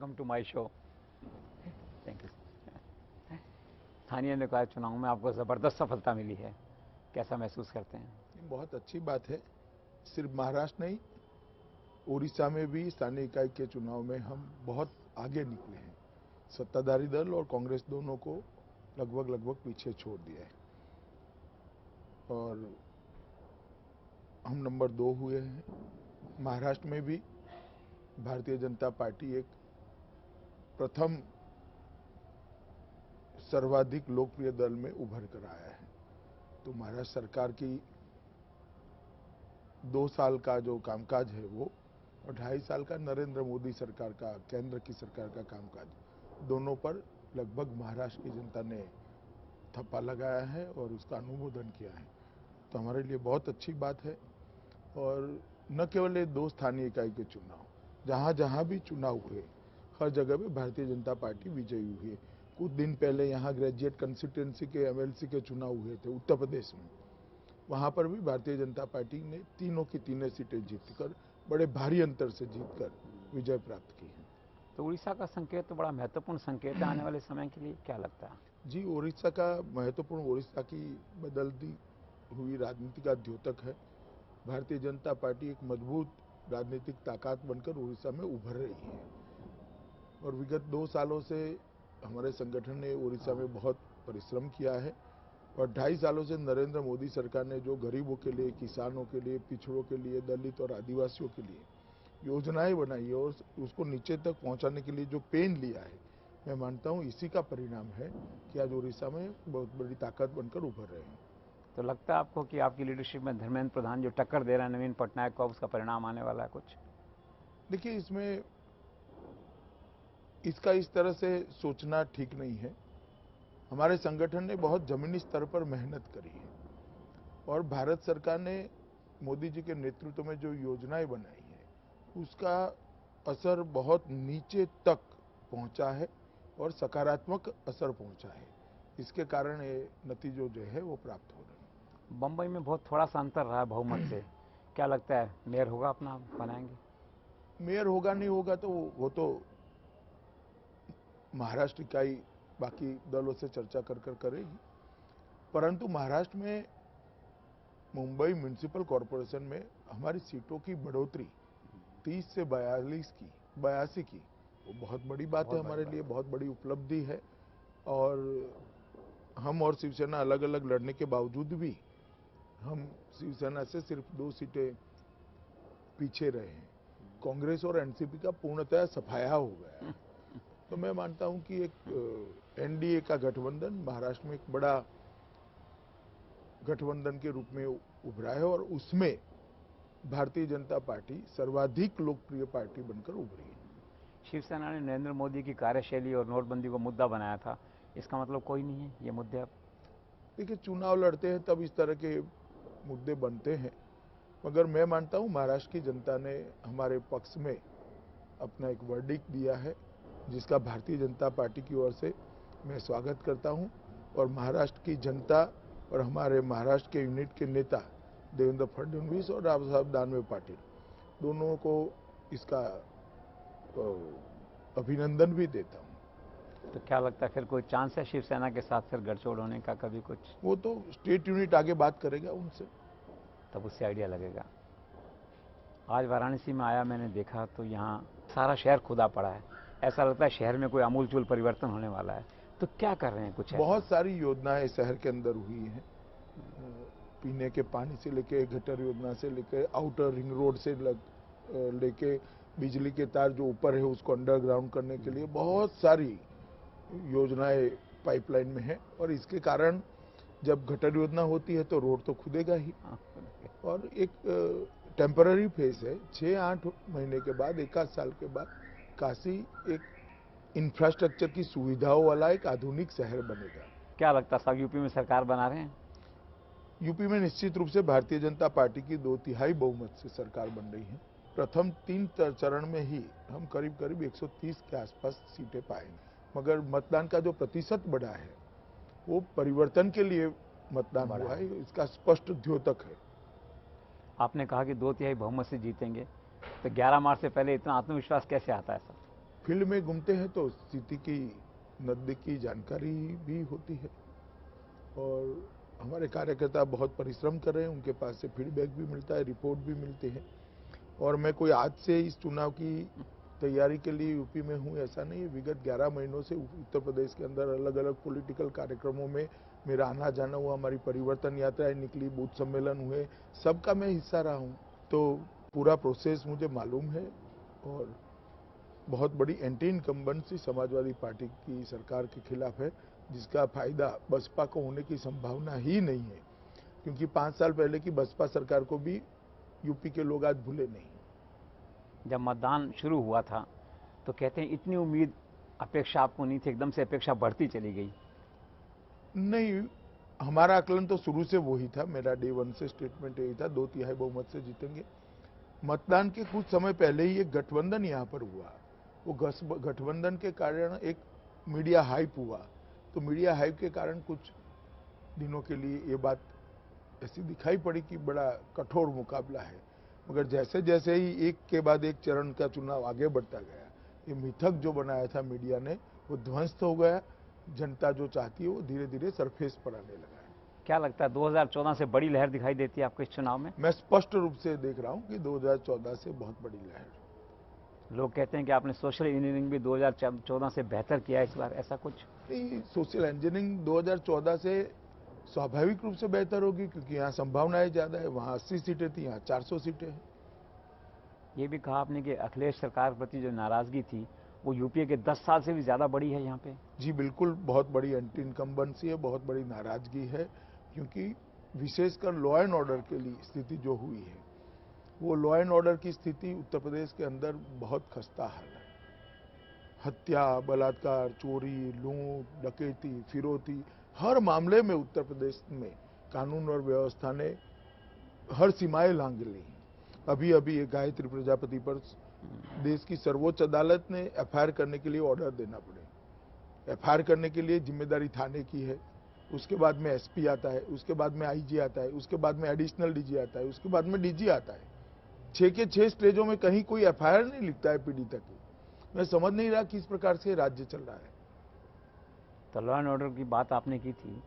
Welcome to my show. Thank you. स्थानीय निकाय चुनाव में आपको ज़बरदस्त सफलता मिली है, कैसा महसूस करते हैं? बहुत अच्छी बात है। सिर्फ महाराष्ट्र नहीं, उड़ीसा में भी स्थानीय इकाई के चुनाव में हम बहुत आगे निकले हैं। सत्ताधारी दल और कांग्रेस दोनों को लगभग पीछे छोड़ दिया है और हम नंबर 2 हुए हैं। महाराष्ट्र में भी भारतीय जनता पार्टी एक प्रथम सर्वाधिक लोकप्रिय दल में उभर कर आया है। तो महाराष्ट्र सरकार की 2 साल का जो कामकाज है वो और 2.5 साल का नरेंद्र मोदी सरकार का, केंद्र की सरकार का कामकाज, दोनों पर लगभग महाराष्ट्र की जनता ने थप्पा लगाया है और उसका अनुमोदन किया है। तो हमारे लिए बहुत अच्छी बात है। और न केवल ये 2 स्थानीय इकाई के चुनाव, जहाँ जहाँ भी चुनाव हुए हर जगह पे भारतीय जनता पार्टी विजयी हुई है। कुछ दिन पहले यहाँ ग्रेजुएट कंस्टिट्यूंसी के एमएलसी के चुनाव हुए थे उत्तर प्रदेश में, वहाँ पर भी भारतीय जनता पार्टी ने तीनों की तीनों सीटें जीतकर बड़े भारी अंतर से जीतकर विजय प्राप्त की है। तो उड़ीसा का संकेत तो बड़ा महत्वपूर्ण संकेत है आने वाले समय के लिए, क्या लगता है? जी, उड़ीसा का महत्वपूर्ण, उड़ीसा की बदलती हुई राजनीति का द्योतक है। भारतीय जनता पार्टी एक मजबूत राजनीतिक ताकत बनकर उड़ीसा में उभर रही है और विगत 2 सालों से हमारे संगठन ने उड़ीसा में बहुत परिश्रम किया है और 2.5 सालों से नरेंद्र मोदी सरकार ने जो गरीबों के लिए, किसानों के लिए, पिछड़ों के लिए, दलित और आदिवासियों के लिए योजनाएं बनाई है और उसको नीचे तक पहुंचाने के लिए जो पेन लिया है, मैं मानता हूं इसी का परिणाम है कि आज उड़ीसा में बहुत बड़ी ताकत बनकर उभर रहे हैं। तो लगता है आपको कि आपकी लीडरशिप में धर्मेंद्र प्रधान जो टक्कर दे रहा है नवीन पटनायक को, उसका परिणाम आने वाला है कुछ? देखिए, इसमें इसका इस तरह से सोचना ठीक नहीं है। हमारे संगठन ने बहुत जमीनी स्तर पर मेहनत करी है और भारत सरकार ने मोदी जी के नेतृत्व में जो योजनाएं बनाई है उसका असर बहुत नीचे तक पहुंचा है और सकारात्मक असर पहुंचा है। इसके कारण ये नतीजों जो है वो प्राप्त हो रहे हैं। बम्बई में बहुत थोड़ा सा अंतर रहा है बहुमत से, क्या लगता है मेयर होगा अपना, बनाएंगे? मेयर होगा नहीं होगा तो वो तो महाराष्ट्र इकाई बाकी दलों से चर्चा कर करेगी, परंतु महाराष्ट्र में मुंबई म्युनिसिपल कॉरपोरेशन में हमारी सीटों की बढ़ोतरी 30 से 82 की, वो बहुत बड़ी बात है हमारे लिए, बहुत बड़ी उपलब्धि है। और हम और शिवसेना अलग अलग लड़ने के बावजूद भी हम शिवसेना से सिर्फ 2 सीटें पीछे रहे हैं। कांग्रेस और एनसीपी का पूर्णतः सफाया हो गया है। तो मैं मानता हूं कि एक एनडीए का गठबंधन महाराष्ट्र में एक बड़ा गठबंधन के रूप में उभरा है और उसमें भारतीय जनता पार्टी सर्वाधिक लोकप्रिय पार्टी बनकर उभरी है। शिवसेना ने नरेंद्र मोदी की कार्यशैली और नोटबंदी को मुद्दा बनाया था, इसका मतलब कोई नहीं है ये मुद्दे अब? देखिए, चुनाव लड़ते हैं तब इस तरह के मुद्दे बनते हैं, मगर मैं मानता हूं महाराष्ट्र की जनता ने हमारे पक्ष में अपना एक वर्डिक्ट दिया है जिसका भारतीय जनता पार्टी की ओर से मैं स्वागत करता हूं और महाराष्ट्र की जनता और हमारे महाराष्ट्र के यूनिट के नेता देवेंद्र फडणवीस और राव साहब दानवे पाटिल दोनों को इसका अभिनंदन भी देता हूं। तो क्या लगता है फिर कोई चांस है शिवसेना के साथ फिर गठजोड़ होने का कभी कुछ? वो तो स्टेट यूनिट आगे बात करेगा उनसे, तब उससे आइडिया लगेगा। आज वाराणसी में आया, मैंने देखा तो यहाँ सारा शहर खुदा पड़ा है, ऐसा लगता है शहर में कोई अमूलचूल परिवर्तन होने वाला है। तो क्या कर रहे हैं कुछ ऐसा? बहुत सारी योजनाएं शहर के अंदर हुई हैं, पीने के पानी से लेके गटर योजना से लेके आउटर रिंग रोड से लेके बिजली के तार जो ऊपर है उसको अंडरग्राउंड करने के लिए बहुत सारी योजनाएं पाइपलाइन में है और इसके कारण जब गटर योजना होती है तो रोड तो खुदेगा ही। और एक टेम्पररी फेज है, 6-8 महीने के बाद, 1 साल के बाद काशी एक इंफ्रास्ट्रक्चर की सुविधाओं वाला एक आधुनिक शहर बनेगा। क्या लगता है साहब, यूपी में सरकार बना रहे हैं? यूपी में निश्चित रूप से भारतीय जनता पार्टी की 2/3 बहुमत से सरकार बन रही है। प्रथम 3 चरण में ही हम करीब करीब 130 के आसपास सीटें पाएंगे, मगर मतदान का जो प्रतिशत बढ़ा है वो परिवर्तन के लिए मतदान हुआ है, इसका स्पष्ट द्योतक है। आपने कहा कि 2/3 बहुमत से जीतेंगे, तो 11 मार्च से पहले इतना आत्मविश्वास कैसे आता है सर? फील्ड में घूमते हैं तो स्थिति की नज़दीकी जानकारी भी होती है और हमारे कार्यकर्ता बहुत परिश्रम कर रहे हैं, उनके पास से फीडबैक भी मिलता है, रिपोर्ट भी मिलती है। और मैं कोई आज से इस चुनाव की तैयारी के लिए यूपी में हूं ऐसा नहीं है। विगत 11 महीनों से उत्तर प्रदेश के अंदर अलग अलग पॉलिटिकल कार्यक्रमों में मेरा आना जाना हुआ, हमारी परिवर्तन यात्राएं निकली, बूथ सम्मेलन हुए, सबका मैं हिस्सा रहा हूं। तो पूरा प्रोसेस मुझे मालूम है और बहुत बड़ी एंटी इनकम्बेंसी समाजवादी पार्टी की सरकार के खिलाफ है, जिसका फायदा बसपा को होने की संभावना ही नहीं है, क्योंकि 5 साल पहले की बसपा सरकार को भी यूपी के लोग आज भूले नहीं। जब मतदान शुरू हुआ था तो कहते हैं इतनी उम्मीद अपेक्षा आपको नहीं थी, एकदम से अपेक्षा बढ़ती चली गई। नहीं, हमारा आकलन तो शुरू से वही था, मेरा डे 1 से स्टेटमेंट यही था, 2/3 बहुमत से जीतेंगे। मतदान के कुछ समय पहले ही एक गठबंधन यहाँ पर हुआ, वो गठबंधन के कारण एक मीडिया हाइप हुआ, तो मीडिया हाइप के कारण कुछ दिनों के लिए ये बात ऐसी दिखाई पड़ी कि बड़ा कठोर मुकाबला है, मगर जैसे जैसे ही एक के बाद एक चरण का चुनाव आगे बढ़ता गया, ये मिथक जो बनाया था मीडिया ने वो ध्वस्त हो गया। जनता जो चाहती है वो धीरे धीरे सरफेस पर आने लगा है। क्या लगता है 2014 से बड़ी लहर दिखाई देती है आपको इस चुनाव में? मैं स्पष्ट रूप से देख रहा हूं कि 2014 से बहुत बड़ी लहर। लोग कहते हैं कि आपने सोशल इंजीनियरिंग भी 2014 से बेहतर किया है इस बार, ऐसा कुछ? नहीं, सोशल इंजीनियरिंग 2014 से स्वाभाविक रूप से बेहतर होगी, क्योंकि यहाँ संभावनाएं ज्यादा है। वहाँ 80 सीटें थी, यहाँ 400 सीटें हैं। ये भी कहा आपने कि अखिलेश सरकार के प्रति जो नाराजगी थी वो यूपीए के 10 साल से भी ज्यादा बड़ी है यहाँ पे। जी बिल्कुल, बहुत बड़ी एंटी इनकम्बेंसी है, बहुत बड़ी नाराजगी है, क्योंकि विशेषकर लॉ एंड ऑर्डर के लिए स्थिति जो हुई है, वो लॉ एंड ऑर्डर की स्थिति उत्तर प्रदेश के अंदर बहुत खस्ता हाल है। हत्या, बलात्कार, चोरी, लूट, डकैती, फिरौती, हर मामले में उत्तर प्रदेश में कानून और व्यवस्था ने हर सीमाएं लांघ ली। अभी अभी एक गायत्री प्रजापति पर देश की सर्वोच्च अदालत ने एफआईआर करने के लिए ऑर्डर देना पड़े। एफआईआर करने के लिए जिम्मेदारी थाने की है, उसके बाद में एसपी आता है, उसके बाद में आईजी आता है, उसके बाद में एडिशनल डीजी आता है, उसके बाद में डीजी आता है। 6 के 6 स्टेजों में कहीं कोई एफआईआर नहीं लिखता है पीड़िता की। मैं समझ नहीं रहा किस प्रकार से राज्य चल रहा है। तो लॉ एंड ऑर्डर की बात आपने की थी,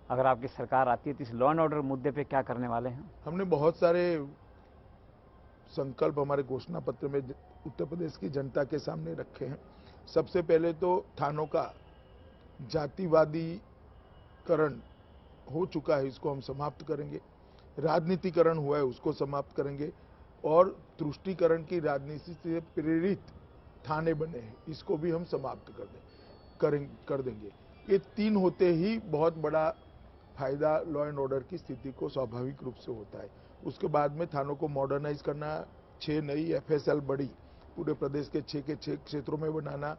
अगर आपकी सरकार आती है तो इस लॉ एंड ऑर्डर मुद्दे पे क्या करने वाले हैं? हमने बहुत सारे संकल्प हमारे घोषणा पत्र में उत्तर प्रदेश की जनता के सामने रखे हैं। सबसे पहले तो थानों का जातिवादीकरण हो चुका है, इसको हम समाप्त करेंगे। राजनीतिकरण हुआ है, उसको समाप्त करेंगे। और तुष्टीकरण की राजनीति से प्रेरित थाने बने हैं, इसको भी हम समाप्त कर देंगे। ये 3 होते ही बहुत बड़ा फायदा लॉ एंड ऑर्डर की स्थिति को स्वाभाविक रूप से होता है। उसके बाद में थानों को मॉडर्नाइज करना, 6 नई एफएसएल बड़ी पूरे प्रदेश के 6 के 6 क्षेत्रों में बनाना,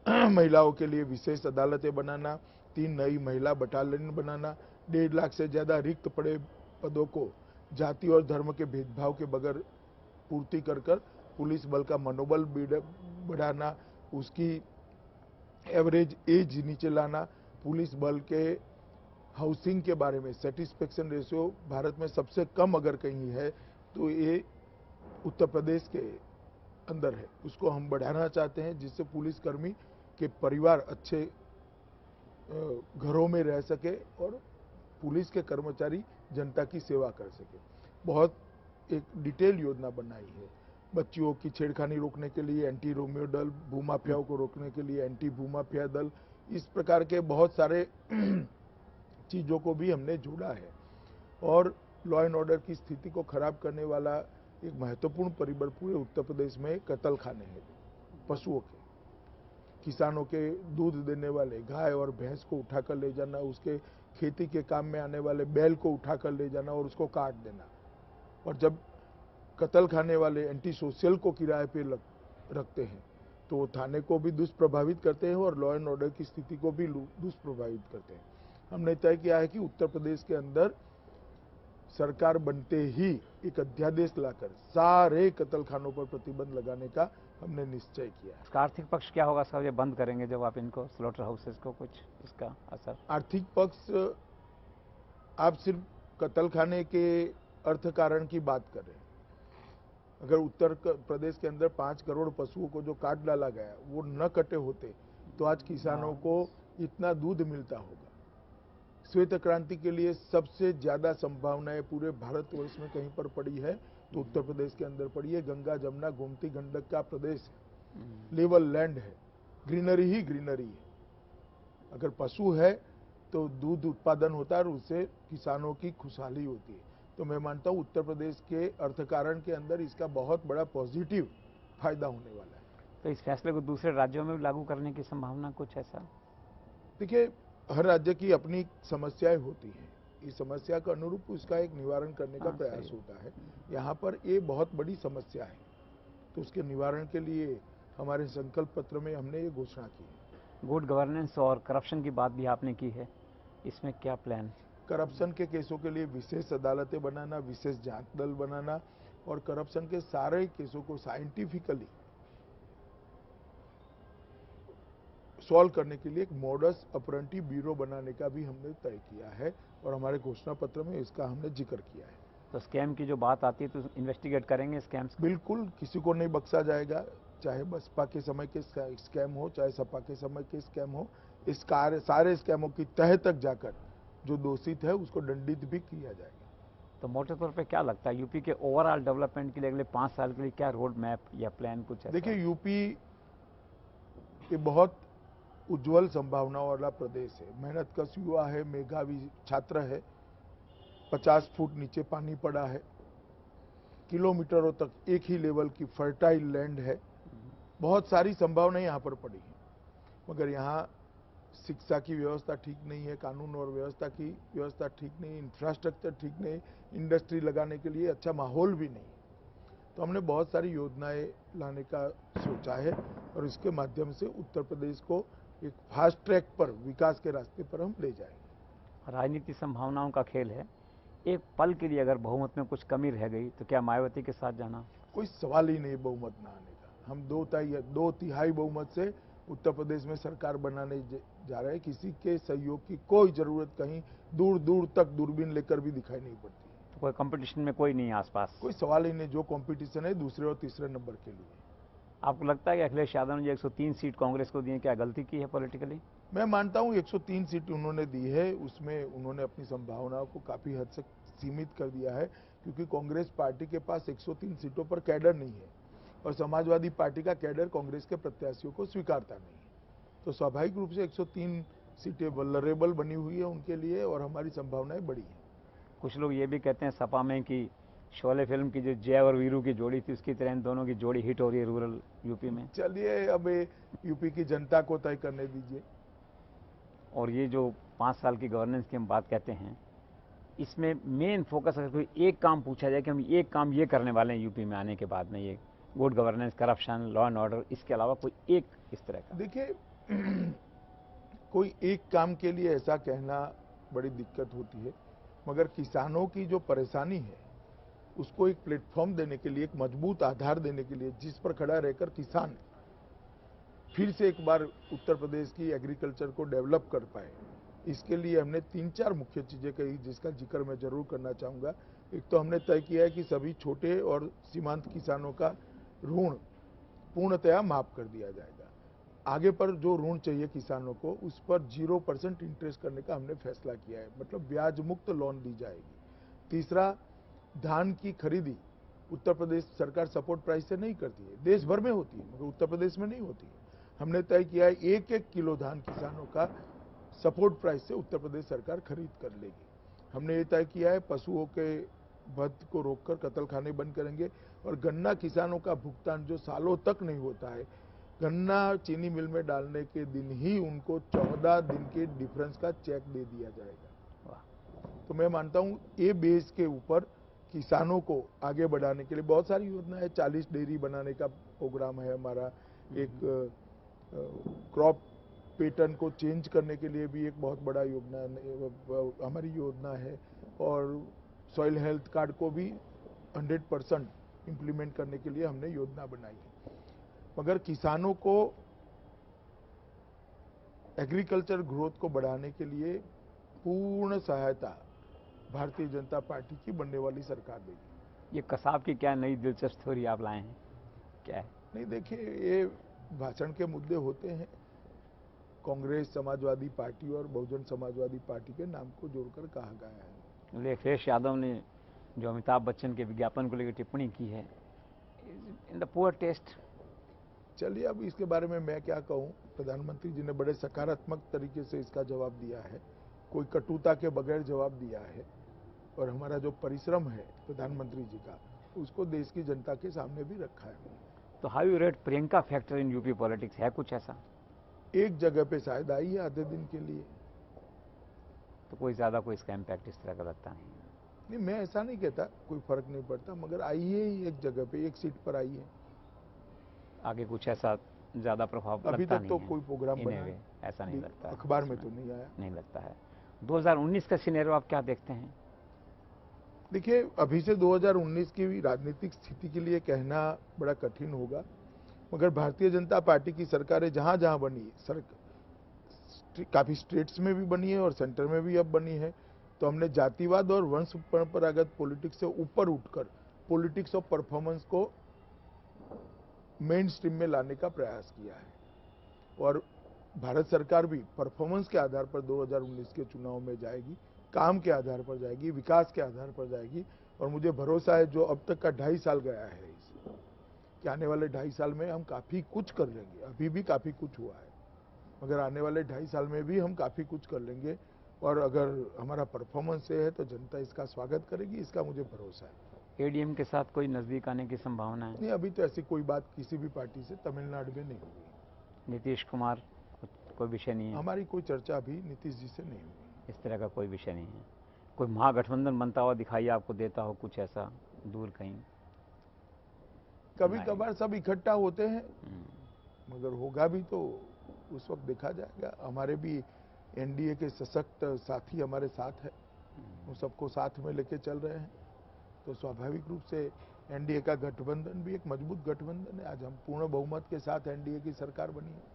महिलाओं के लिए विशेष अदालतें बनाना, 3 नई महिला बटालियन बनाना, 1.5 लाख से ज्यादा रिक्त पड़े पदों को जाति और धर्म के भेदभाव के बगैर पूर्ति कर पुलिस बल का मनोबल बढ़ाना, उसकी एवरेज एज नीचे लाना, पुलिस बल के हाउसिंग के बारे में सेटिस्फेक्शन रेशियो भारत में सबसे कम अगर कहीं है तो ये उत्तर प्रदेश के अंदर है, उसको हम बढ़ाना चाहते हैं, जिससे पुलिसकर्मी के परिवार अच्छे घरों में रह सके और पुलिस के कर्मचारी जनता की सेवा कर सके। बहुत एक डिटेल योजना बनाई है। बच्चियों की छेड़खानी रोकने के लिए एंटी रोमियो दल, भूमाफियाओं को रोकने के लिए एंटी भूमाफिया दल, इस प्रकार के बहुत सारे चीजों को भी हमने जोड़ा है। और लॉ एंड ऑर्डर की स्थिति को खराब करने वाला एक महत्वपूर्ण परिबल पूरे उत्तर प्रदेश में कत्ल खाने हैं पशुओं के। किसानों के दूध देने वाले गाय और भैंस को उठाकर ले जाना, उसके खेती के काम में आने वाले बैल को उठाकर ले जाना और उसको काट देना। और जब कत्ल खाने वाले एंटी सोशल को किराए पे रखते हैं तो वो थाने को भी दुष्प्रभावित करते हैं और लॉ एंड ऑर्डर की स्थिति को भी दुष्प्रभावित करते हैं। हमने तय किया है कि उत्तर प्रदेश के अंदर सरकार बनते ही एक अध्यादेश लाकर सारे कत्लखानों पर प्रतिबंध लगाने का हमने निश्चय किया है। इसका आर्थिक पक्ष क्या होगा सर, ये बंद करेंगे जब आप इनको स्लॉटर हाउसेस को, कुछ इसका असर? आर्थिक पक्ष, आप सिर्फ कत्लखाने के अर्थ कारण की बात कर रहे हैं। अगर उत्तर प्रदेश के अंदर 5 करोड़ पशुओं को जो काट डाला गया वो न कटे होते तो आज किसानों को इतना दूध मिलता होगा। श्वेत क्रांति के लिए सबसे ज्यादा संभावनाएं पूरे भारतवर्ष में कहीं पर पड़ी है तो उत्तर प्रदेश के अंदर पड़ी है। गंगा जमुना गोमती गंडक का प्रदेश है, लेवल लैंड है, ग्रीनरी ही ग्रीनरी है। अगर पशु है तो दूध उत्पादन होता है और उससे किसानों की खुशहाली होती है। तो मैं मानता हूं उत्तर प्रदेश के अर्थकारण के अंदर इसका बहुत बड़ा पॉजिटिव फायदा होने वाला है। तो इस फैसले को दूसरे राज्यों में भी लागू करने की संभावना कुछ ऐसा? देखिए, हर राज्य की अपनी समस्याएं होती हैं, इस समस्या के अनुरूप उसका एक निवारण करने का प्रयास होता है। यहाँ पर ये बहुत बड़ी समस्या है तो उसके निवारण के लिए हमारे संकल्प पत्र में हमने ये घोषणा की है। गुड गवर्नेंस और करप्शन की बात भी आपने की है, इसमें क्या प्लान? करप्शन के केसों के लिए विशेष अदालतें बनाना, विशेष जांच दल बनाना और करप्शन के सारे केसों को साइंटिफिकली सॉल्व करने के लिए एक मॉडस ऑपरेंडी ब्यूरो बनाने का भी हमने तय किया है और हमारे घोषणा पत्र में इसका हमने जिक्र किया है। तो स्कैम की जो बात आती है तो इन्वेस्टिगेट करेंगे स्कैम्स? बिल्कुल, किसी को नहीं बख्शा जाएगा, चाहे बसपा के समय के स्कैम हो चाहे सपा के समय के स्कैम हो। इस सारे स्कैमों की तह तक जाकर जो दोषित है उसको दंडित भी किया जाएगा। तो मोटे तौर पे क्या लगता है यूपी के ओवरऑल डेवलपमेंट के लिए अगले 5 साल के लिए क्या रोड मैप या प्लान कुछ है? देखिए, यूपी ये बहुत उज्जवल संभावनाओं वाला प्रदेश है। मेहनतकश युवा है, मेधावी छात्र है, 50 फुट नीचे पानी पड़ा है, किलोमीटरों तक एक ही लेवल की फर्टाइल लैंड है, बहुत सारी संभावनाएं यहाँ पर पड़ी हैं। मगर यहाँ शिक्षा की व्यवस्था ठीक नहीं है, कानून और व्यवस्था की व्यवस्था ठीक नहीं, इंफ्रास्ट्रक्चर ठीक नहीं, इंडस्ट्री लगाने के लिए अच्छा माहौल भी नहीं। तो हमने बहुत सारी योजनाएं लाने का सोचा है और इसके माध्यम से उत्तर प्रदेश को एक फास्ट ट्रैक पर विकास के रास्ते पर हम ले जाएंगे। राजनीति संभावनाओं का खेल है, एक पल के लिए अगर बहुमत में कुछ कमी रह गई तो क्या मायावती के साथ जाना? कोई सवाल ही नहीं बहुमत न आने का। हम 2/3 बहुमत से उत्तर प्रदेश में सरकार बनाने जा रहे हैं। किसी के सहयोग की कोई जरूरत कहीं दूर दूर तक दूरबीन लेकर भी दिखाई नहीं पड़ती। तो कोई कंपटीशन में कोई नहीं है आसपास? कोई सवाल ही नहीं। जो कंपटीशन है दूसरे और तीसरे नंबर के लिए। आपको लगता है कि अखिलेश यादव ने जो 103 सीट कांग्रेस को दी है, क्या गलती की है पॉलिटिकली? मैं मानता हूं 103 सीट उन्होंने दी है, उसमें उन्होंने अपनी संभावनाओं को काफी हद तक सीमित कर दिया है, क्योंकि कांग्रेस पार्टी के पास 103 सीटों पर कैडर नहीं है और समाजवादी पार्टी का कैडर कांग्रेस के प्रत्याशियों को स्वीकारता नहीं है। तो स्वाभाविक रूप से 103 सीटें वल्नरेबल बनी हुई है उनके लिए और हमारी संभावनाएं बड़ी हैं। कुछ लोग ये भी कहते हैं सपा में कि शोले फिल्म की जो जय और वीरू की जोड़ी थी उसकी तरह इन दोनों की जोड़ी हिट हो रही है रूरल यूपी में। चलिए, अब यूपी की जनता को तय करने दीजिए। और ये जो 5 साल की गवर्नेंस की हम बात कहते हैं, इसमें मेन फोकस अगर कोई एक काम पूछा जाए कि हम एक काम ये करने वाले हैं यूपी में आने के बाद में, ये good governance, corruption, law and order, इसके अलावा कोई एक इस तरह का? देखिए, कोई एक काम के लिए ऐसा कहना बड़ी दिक्कत होती है, मगर किसानों की जो परेशानी है उसको एक प्लेटफॉर्म देने के लिए, एक मजबूत आधार देने के लिए, जिस पर खड़ा रहकर किसान फिर से एक बार उत्तर प्रदेश की एग्रीकल्चर को डेवलप कर पाए, इसके लिए हमने 3-4 मुख्य चीजें कही जिसका जिक्र मैं जरूर करना चाहूंगा। एक तो हमने तय किया है कि सभी छोटे और सीमांत किसानों का ऋण पूर्णतया माफ कर दिया जाएगा। आगे पर जो ऋण चाहिए किसानों को उस पर 0% इंटरेस्ट करने का हमने फैसला किया है, मतलब ब्याज मुक्त लोन दी जाएगी। तीसरा, धान की खरीदी उत्तर प्रदेश सरकार सपोर्ट प्राइस से नहीं करती है, देश भर में होती है मगर उत्तर प्रदेश में नहीं होती है। हमने तय किया है 1-1 किलो धान किसानों का सपोर्ट प्राइस से उत्तर प्रदेश सरकार खरीद कर लेगी। हमने ये तय किया है पशुओं के वध को रोककर कत्लखाने बंद करेंगे और गन्ना किसानों का भुगतान जो सालों तक नहीं होता है, गन्ना चीनी मिल में डालने के दिन ही उनको 14 दिन के डिफरेंस का चेक दे दिया जाएगा। तो मैं मानता हूं ये बेस के ऊपर किसानों को आगे बढ़ाने के लिए बहुत सारी योजना है। 40 डेयरी बनाने का प्रोग्राम है हमारा। एक क्रॉप पैटर्न को चेंज करने के लिए भी एक बहुत बड़ा योजना हमारी योजना है और सॉइल हेल्थ कार्ड को भी 100% इम्प्लीमेंट करने के लिए हमने योजना बनाई है। मगर किसानों को एग्रीकल्चर ग्रोथ को बढ़ाने के लिए पूर्ण सहायता भारतीय जनता पार्टी की बनने वाली सरकार देगी। ये कसाब की क्या नई दिलचस्प थ्योरी आप लाए हैं, क्या है? नहीं देखिए, ये भाषण के मुद्दे होते हैं। कांग्रेस, समाजवादी पार्टी और बहुजन समाजवादी पार्टी के नाम को जोड़कर कहा गया है। अखिलेश यादव ने जो अमिताभ बच्चन के विज्ञापन को लेकर टिप्पणी की है, इन द पुअर टेस्ट। चलिए, अब इसके बारे में मैं क्या कहूं। प्रधानमंत्री जी ने बड़े सकारात्मक तरीके से इसका जवाब दिया है, कोई कटुता के बगैर जवाब दिया है। और हमारा जो परिश्रम है प्रधानमंत्री जी का, उसको देश की जनता के सामने भी रखा है। तो how you rate Priyanka factor in UP politics, है कुछ ऐसा? एक जगह पे शायद आई है आधे दिन के लिए। तो कोई ज़्यादा कोई इसका इम्पैक्ट इस तरह का लगता नहीं। नहीं, मैं ऐसा नहीं कहता, कोई फर्क नहीं पड़ता, मगर आई है ही एक जगह पे, एक सीट पर आई है। आगे कुछ ऐसा ज़्यादा प्रभाव अभी लगता तक नहीं तो है कोई प्रोग्राम इन बना ए वे, ऐसा नहीं लगता है, अखबार में तो नहीं आया। नहीं लगता है। 2019 का सिनेरियो आप क्या देखते हैं? देखिए, अभी से 2019 की राजनीतिक स्थिति के लिए कहना बड़ा कठिन होगा, मगर भारतीय जनता पार्टी की सरकारें जहां जहां बनी, काफी स्टेट्स में भी बनी है और सेंटर में भी अब बनी है, तो हमने जातिवाद और वंश परंपरागत पॉलिटिक्स से ऊपर उठकर पॉलिटिक्स ऑफ परफॉर्मेंस को मेन स्ट्रीम में लाने का प्रयास किया है। और भारत सरकार भी परफॉर्मेंस के आधार पर 2019 के चुनाव में जाएगी, काम के आधार पर जाएगी, विकास के आधार पर जाएगी। और मुझे भरोसा है, जो अब तक का 2.5 साल गया है कि आने वाले 2.5 साल में हम काफी कुछ कर लेंगे। अभी भी काफी कुछ हुआ है, मगर आने वाले 2.5 साल में भी हम काफी कुछ कर लेंगे। और अगर हमारा परफॉर्मेंस से है तो जनता इसका स्वागत करेगी, इसका मुझे भरोसा है। एडीएम के साथ कोई नज़दीक आने की संभावना है? नहीं, अभी तो ऐसी कोई बात किसी भी पार्टी से तमिलनाडु में नहीं हुई। नीतीश कुमार, कोई विषय नहीं है? हमारी कोई चर्चा अभी नीतीश जी से नहीं हुई। इस तरह का कोई विषय नहीं है? कोई महागठबंधन बनता हुआ दिखाई आपको देता हो, कुछ ऐसा दूर कहीं? कभी कभार सब इकट्ठा होते हैं, हम्म। मगर होगा भी तो उस वक्त देखा जाएगा। हमारे भी एनडीए के सशक्त साथी हमारे साथ है, वो सबको साथ में लेके चल रहे हैं, तो स्वाभाविक रूप से एनडीए का गठबंधन भी एक मजबूत गठबंधन है। आज हम पूर्ण बहुमत के साथ एनडीए की सरकार बनी है।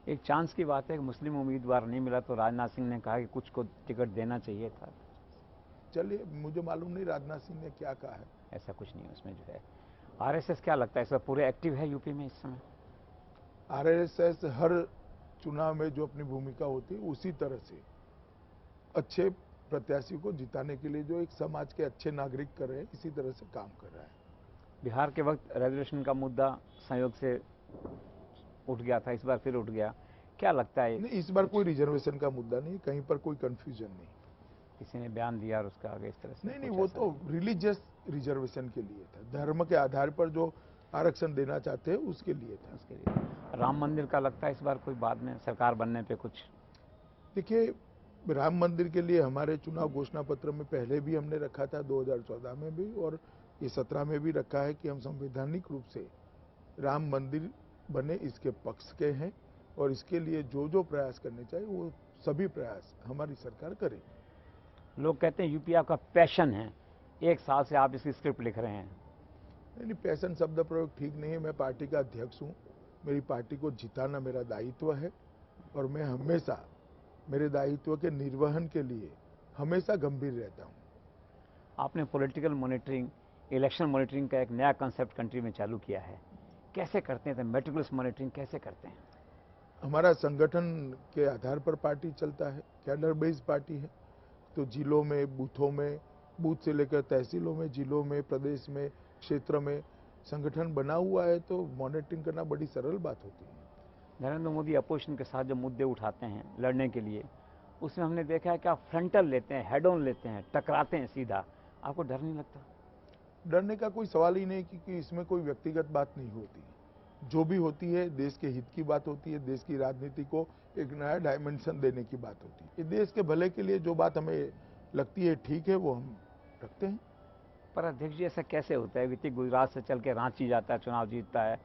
एक चांस की बात है कि मुस्लिम उम्मीदवार नहीं मिला तो राजनाथ सिंह ने कहा कि कुछ को टिकट देना चाहिए था। चलिए, मुझे मालूम नहीं राजनाथ सिंह ने क्या कहा है। ऐसा कुछ नहीं है उसमें जो है। आरएसएस क्या लगता है, इस पर पूरे एक्टिव है यूपी में इस समय? आरएसएस हर चुनाव में जो अपनी भूमिका होती है उसी तरह से अच्छे प्रत्याशी को जिताने के लिए, जो एक समाज के अच्छे नागरिक कर रहे हैं, इसी तरह से काम कर रहा है। बिहार के वक्त रिजर्वेशन का मुद्दा संयोग से उठ गया था, इस बार फिर उठ गया, क्या लगता है? नहीं, इस बार कोई रिजर्वेशन का मुद्दा नहीं, कहीं पर कोई कंफ्यूजन नहीं। किसी ने बयान दिया और उसका आगे इस तरह से नहीं, कुछ वो ऐसा तो रिलीजियस रिजर्वेशन के लिए था, धर्म के आधार पर जो आरक्षण देना चाहते हैं उसके लिए था। उसके लिए राम मंदिर का लगता है इस बार कोई बाद में सरकार बनने पे कुछ? देखिए, राम मंदिर के लिए हमारे चुनाव घोषणा पत्र में पहले भी हमने रखा था, 2014 में भी और ये 17 में भी रखा है कि हम संवैधानिक रूप से राम मंदिर बने इसके पक्ष के हैं, और इसके लिए जो जो प्रयास करने चाहिए वो सभी प्रयास हमारी सरकार करे। लोग कहते हैं यूपी आपका पैशन है, 1 साल से आप इसकी स्क्रिप्ट लिख रहे हैं। नहीं, पैशन शब्द प्रयोग ठीक नहीं है। मैं पार्टी का अध्यक्ष हूँ, मेरी पार्टी को जिताना मेरा दायित्व है, और मैं हमेशा मेरे दायित्व के निर्वहन के लिए हमेशा गंभीर रहता हूँ। आपने पॉलिटिकल मॉनिटरिंग, इलेक्शन मॉनिटरिंग का एक नया कंसेप्ट कंट्री में चालू किया है, कैसे करते हैं? मेटिकुलस मॉनिटरिंग कैसे करते हैं? हमारा संगठन के आधार पर पार्टी चलता है, कैडर बेस्ड पार्टी है, तो जिलों में, बूथों में, बूथ से लेकर तहसीलों में, जिलों में, प्रदेश में, क्षेत्र में संगठन बना हुआ है, तो मॉनिटरिंग करना बड़ी सरल बात होती है। नरेंद्र मोदी अपोजिशन के साथ जो मुद्दे उठाते हैं लड़ने के लिए, उसमें हमने देखा है कि आप फ्रंटल लेते हैं, हेड ऑन लेते हैं, टकराते हैं सीधा, आपको डर नहीं लगता? डरने का कोई सवाल ही नहीं, क्योंकि इसमें कोई व्यक्तिगत बात नहीं होती। जो भी होती है देश के हित की बात होती है, देश की राजनीति को एक नया डायमेंशन देने की बात होती है। ये देश के भले के लिए जो बात हमें लगती है ठीक है, वो हम रखते हैं। पर अध्यक्ष जी, ऐसा कैसे होता है? व्यक्ति गुजरात से चल के रांची जाता है, चुनाव जीतता है,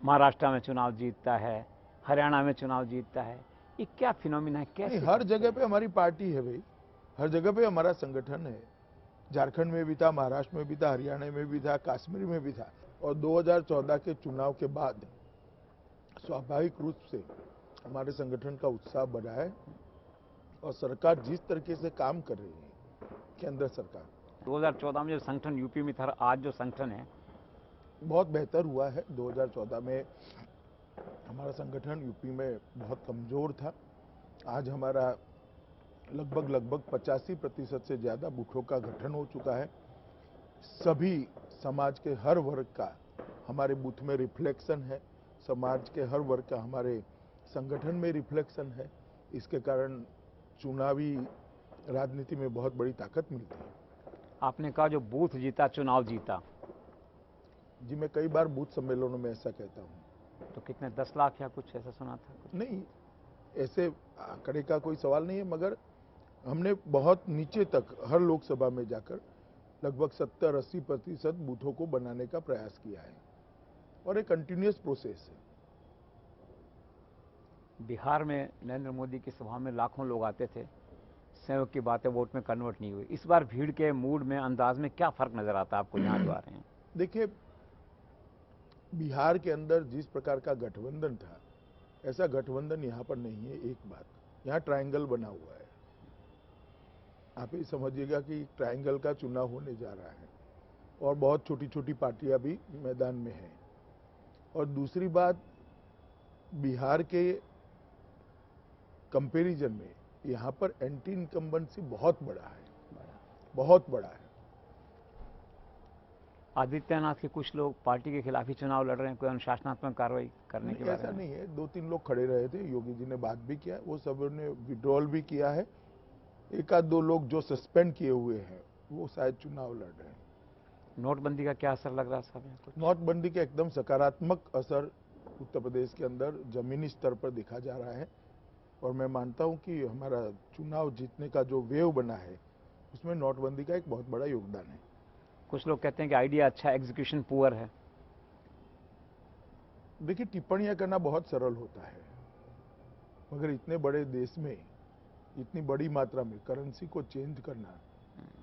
महाराष्ट्र में चुनाव जीतता है, हरियाणा में चुनाव जीतता है, ये क्या फिनोमिना है? नहीं, कैसे हर करते जगह हैं? पे हमारी पार्टी है भाई, हर जगह पे हमारा संगठन है। झारखंड में भी था, महाराष्ट्र में भी था, हरियाणा में भी था, कश्मीर में भी था। और 2014 के चुनाव के बाद स्वाभाविक रूप से हमारे संगठन का उत्साह बढ़ा है, और सरकार जिस तरीके से काम कर रही है, केंद्र सरकार, 2014 में जो संगठन यूपी में था, आज जो संगठन है, बहुत बेहतर हुआ है। 2014 में हमारा संगठन यूपी में बहुत कमजोर था। आज हमारा लगभग 85% से ज़्यादा बूथों का गठन हो चुका है। सभी समाज के हर वर्ग का हमारे बूथ में रिफ्लेक्शन है, समाज के हर वर्ग का हमारे संगठन में रिफ्लेक्शन है। इसके कारण चुनावी राजनीति में बहुत बड़ी ताकत मिलती है। आपने कहा जो बूथ जीता चुनाव जीता, जी, मैं कई बार बूथ सम्मेलनों में ऐसा कहता हूँ। तो कितने 10 लाख या कुछ ऐसा सुना था कुछ? नहीं, ऐसे आंकड़े का कोई सवाल नहीं है, मगर हमने बहुत नीचे तक हर लोकसभा में जाकर लगभग 70-80% बूथों को बनाने का प्रयास किया है और एक कंटिन्यूअस प्रोसेस है। बिहार में नरेंद्र मोदी की सभा में लाखों लोग आते थे, सहयोग की बातें वोट में कन्वर्ट नहीं हुई। इस बार भीड़ के मूड में, अंदाज में क्या फर्क नजर आता है आपको यहाँ जो आ रहे हैं? देखिए, बिहार के अंदर जिस प्रकार का गठबंधन था, ऐसा गठबंधन यहाँ पर नहीं है। एक बात, यहाँ ट्रायंगल बना हुआ है। आप ये समझिएगा कि ट्रायंगल का चुनाव होने जा रहा है और बहुत छोटी छोटी पार्टियां भी मैदान में हैं। और दूसरी बात, बिहार के कंपैरिजन में यहाँ पर एंटी इनकम्बेंसी बहुत बड़ा है, बहुत बड़ा है। आदित्यनाथ के कुछ लोग पार्टी के खिलाफ ही चुनाव लड़ रहे हैं, कोई अनुशासनात्मक कार्रवाई करने के बारे ऐसा में? नहीं है। 2-3 लोग खड़े रहे थे, योगी जी ने बात भी किया, वो सब ने विड्रॉल भी किया है। एक आध दो लोग जो सस्पेंड किए हुए हैं वो शायद चुनाव लड़ रहे हैं। नोटबंदी का क्या असर लग रहा है साहब यहाँ कुछ? नोटबंदी का एकदम सकारात्मक असर उत्तर प्रदेश के अंदर जमीनी स्तर पर दिखा जा रहा है और मैं मानता हूं कि हमारा चुनाव जीतने का जो वेव बना है उसमें नोटबंदी का एक बहुत बड़ा योगदान है। कुछ लोग कहते हैं कि आइडिया अच्छा, एग्जीक्यूशन पुअर है। देखिए, टिप्पणियां करना बहुत सरल होता है, मगर इतने बड़े देश में इतनी बड़ी मात्रा में करेंसी को चेंज करना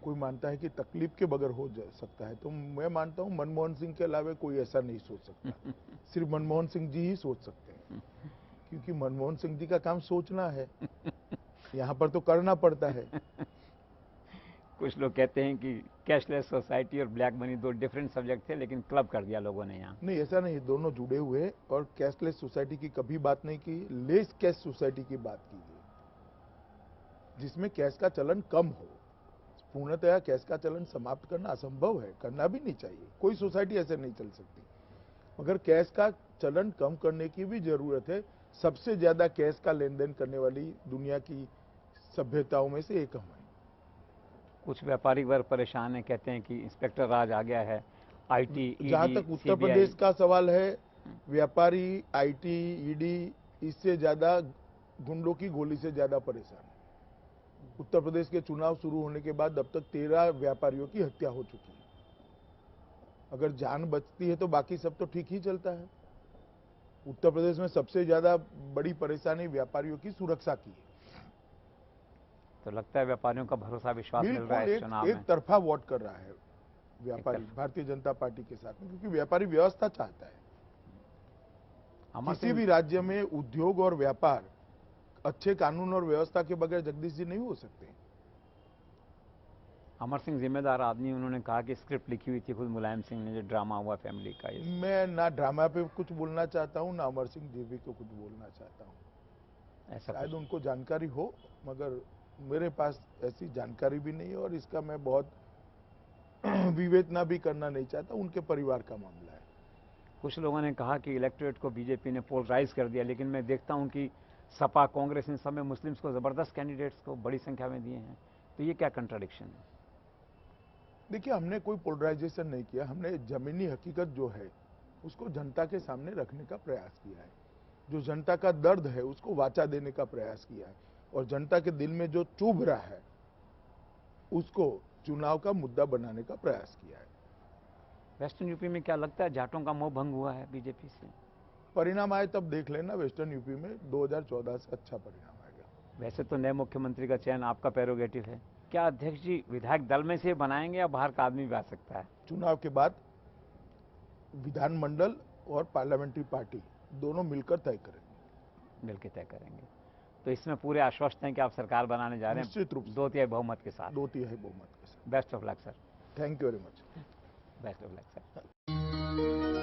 कोई मानता है कि तकलीफ के बगैर हो जा सकता है, तो मैं मानता हूं मनमोहन सिंह के अलावा कोई ऐसा नहीं सोच सकता। सिर्फ मनमोहन सिंह जी ही सोच सकते हैं, क्योंकि मनमोहन सिंह जी का काम सोचना है, यहाँ पर तो करना पड़ता है। कुछ लोग कहते हैं कि कैशलेस सोसाइटी और ब्लैक मनी दो डिफरेंट सब्जेक्ट थे, लेकिन क्लब कर दिया लोगों ने यहाँ। नहीं, ऐसा नहीं, दोनों जुड़े हुए हैं और कैशलेस सोसाइटी की कभी बात नहीं की, लेस कैश सोसाइटी की बात की गई, जिसमें कैश का चलन कम हो। पूर्णतया कैश का चलन समाप्त करना असंभव है, करना भी नहीं चाहिए, कोई सोसाइटी ऐसे नहीं चल सकती, मगर कैश का चलन कम करने की भी जरूरत है। सबसे ज्यादा कैश का लेन देन करने वाली दुनिया की सभ्यताओं में से एक हम हैं। कुछ व्यापारी वर्ग परेशान है, कहते हैं कि इंस्पेक्टर राज आ गया है, आईटी, जहां ईडी, तक उत्तर सीबीआई। प्रदेश का सवाल है, व्यापारी आईटी, ईडी इससे ज्यादा गुंडों की गोली से ज्यादा परेशान है। उत्तर प्रदेश के चुनाव शुरू होने के बाद अब तक 13 व्यापारियों की हत्या हो चुकी है। अगर जान बचती है तो बाकी सब तो ठीक ही चलता है। उत्तर प्रदेश में सबसे ज्यादा बड़ी परेशानी व्यापारियों की सुरक्षा की है। तो लगता है व्यापारियों का भरोसा, विश्वास मिल रहा बिल्कुल है इस चुनाव में। एक तरफा वोट कर रहा है व्यापारी भारतीय जनता पार्टी के साथ में, क्योंकि व्यापारी व्यवस्था चाहता है। किसी भी राज्य में उद्योग और व्यापार अच्छे कानून और व्यवस्था के बगैर जगदीश जी नहीं हो सकते। अमर सिंह जिम्मेदार आदमी, उन्होंने कहा कि स्क्रिप्ट लिखी हुई थी खुद मुलायम सिंह ने, जो ड्रामा हुआ फैमिली का। मैं ना ड्रामा पे कुछ बोलना चाहता हूँ, ना अमर सिंह जी को कुछ बोलना चाहता हूँ। शायद उनको जानकारी हो, मगर मेरे पास ऐसी जानकारी भी नहीं है और इसका मैं बहुत विवेचना भी करना नहीं चाहता। उनके परिवार का मामला है। कुछ लोगों ने कहा कि इलेक्टोरेट को बीजेपी ने पोलराइज कर दिया, लेकिन मैं देखता हूं कि सपा, कांग्रेस इन सब में मुस्लिम्स को जबरदस्त कैंडिडेट्स को बड़ी संख्या में दिए हैं, तो ये क्या कंट्राडिक्शन है? देखिए, हमने कोई पोलराइजेशन नहीं किया, हमने जमीनी हकीकत जो है उसको जनता के सामने रखने का प्रयास किया है। जो जनता का दर्द है उसको वाचा देने का प्रयास किया है और जनता के दिल में जो चुभ रहा है उसको चुनाव का मुद्दा बनाने का प्रयास किया है। वेस्टर्न यूपी में क्या लगता है, जाटों का मोह भंग हुआ है बीजेपी से? परिणाम आए तब देख लेना। वेस्टर्न यूपी में 2014 से अच्छा परिणाम आएगा। वैसे तो नए मुख्यमंत्री का चयन आपका प्रेरोगेटिव है, क्या अध्यक्ष जी विधायक दल में से बनाएंगे या बाहर का आदमी भी आ सकता है? चुनाव के बाद विधानमंडल और पार्लियामेंट्री पार्टी दोनों मिलकर तय करेंगे। मिलकर तय करेंगे। तो इसमें पूरे आश्वस्त हैं कि आप सरकार बनाने जा रहे हैं निश्चित रूप से 2/3 बहुमत के साथ। 2/3 बहुमत के साथ। Best of luck sir. Thank you very much. Best of luck sir.